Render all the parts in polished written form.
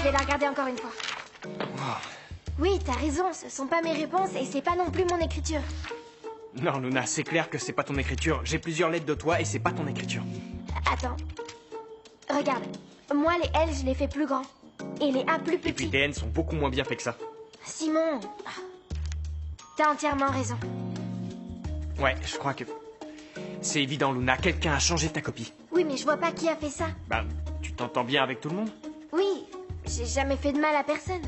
Je vais la regarder encore une fois. Oui, t'as raison, ce sont pas mes réponses et c'est pas non plus mon écriture. Non, Luna, c'est clair que c'est pas ton écriture. J'ai plusieurs lettres de toi et c'est pas ton écriture. Attends. Regarde, moi les L, je les fais plus grands. Et les A plus petits. Et puis tes N sont beaucoup moins bien faits que ça. Simon, t'as entièrement raison. Ouais, je crois que... C'est évident, Luna, quelqu'un a changé ta copie. Oui, mais je vois pas qui a fait ça. Bah, tu t'entends bien avec tout le monde? Oui, j'ai jamais fait de mal à personne.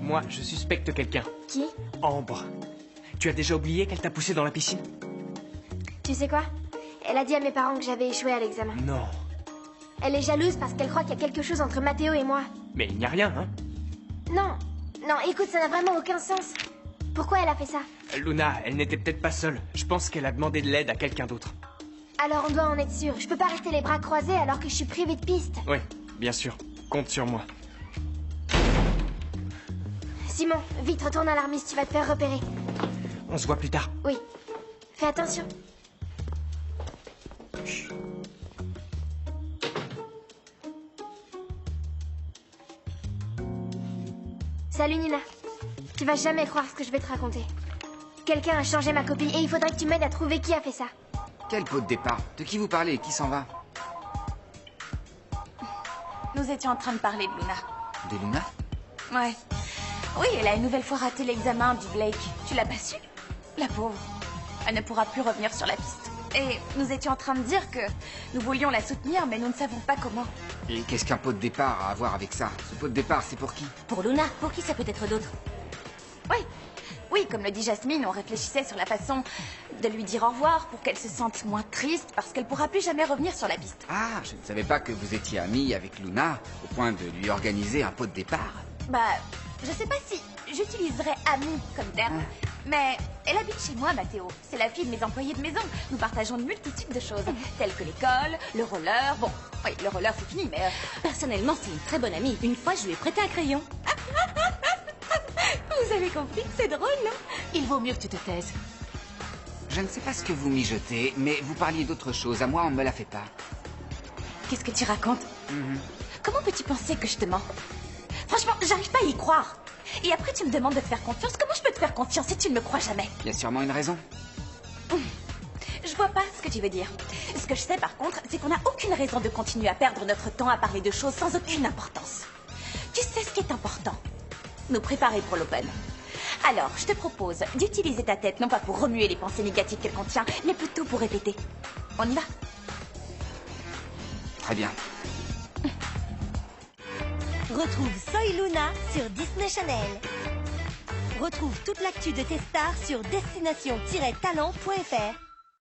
Moi, je suspecte quelqu'un. Qui? Ambre. Tu as déjà oublié qu'elle t'a poussé dans la piscine? Tu sais quoi? Elle a dit à mes parents que j'avais échoué à l'examen. Non. Elle est jalouse parce qu'elle croit qu'il y a quelque chose entre Mathéo et moi. Mais il n'y a rien, hein? Non, non, écoute, ça n'a vraiment aucun sens. Pourquoi elle a fait ça? Luna, elle n'était peut-être pas seule. Je pense qu'elle a demandé de l'aide à quelqu'un d'autre. Alors on doit en être sûr. Je peux pas rester les bras croisés alors que je suis privée de piste. Oui, bien sûr. Compte sur moi. Simon, vite, retourne à l'armise, tu vas te faire repérer. On se voit plus tard. Oui. Fais attention. Salut Nina. Tu vas jamais croire ce que je vais te raconter. Quelqu'un a changé ma copie et il faudrait que tu m'aides à trouver qui a fait ça. Quel pot de départ? De qui vous parlez? Qui s'en va? Nous étions en train de parler de Luna. De Luna? Ouais. Oui, elle a une nouvelle fois raté l'examen du Blake. Tu l'as pas su? La pauvre. Elle ne pourra plus revenir sur la piste. Et nous étions en train de dire que nous voulions la soutenir, mais nous ne savons pas comment. Et qu'est-ce qu'un pot de départ a à voir avec ça? Ce pot de départ, c'est pour qui? Pour Luna, pour qui ça peut être d'autre? Oui. Oui, comme le dit Jasmine, on réfléchissait sur la façon de lui dire au revoir pour qu'elle se sente moins triste parce qu'elle pourra plus jamais revenir sur la piste. Ah, je ne savais pas que vous étiez amis avec Luna au point de lui organiser un pot de départ. Bah, je sais pas si j'utiliserais amie comme terme, mais elle habite chez moi, Mathéo. C'est la fille de mes employés de maison. Nous partageons une multitude de choses, telles que l'école, le roller. Bon, oui, le roller c'est fini, mais... Personnellement, c'est une très bonne amie. Une fois, je lui ai prêté un crayon. Vous avez compris que c'est drôle, non? Il vaut mieux que tu te taises. Je ne sais pas ce que vous mijotez, mais vous parliez d'autre chose. À moi, on ne me la fait pas. Qu'est-ce que tu racontes? Comment peux-tu penser que je te mens? Franchement, j'arrive pas à y croire. Et après, tu me demandes de te faire confiance. Comment je peux te faire confiance si tu ne me crois jamais? Il y a sûrement une raison. Je vois pas ce que tu veux dire. Ce que je sais par contre, c'est qu'on n'a aucune raison de continuer à perdre notre temps à parler de choses sans aucune importance. Tu sais ce qui est important? Nous préparer pour l'Open. Alors, je te propose d'utiliser ta tête non pas pour remuer les pensées négatives qu'elle contient, mais plutôt pour répéter. On y va? Très bien. Retrouve Soy Luna sur Disney Channel. Retrouve toute l'actu de tes stars sur destination-talent.fr.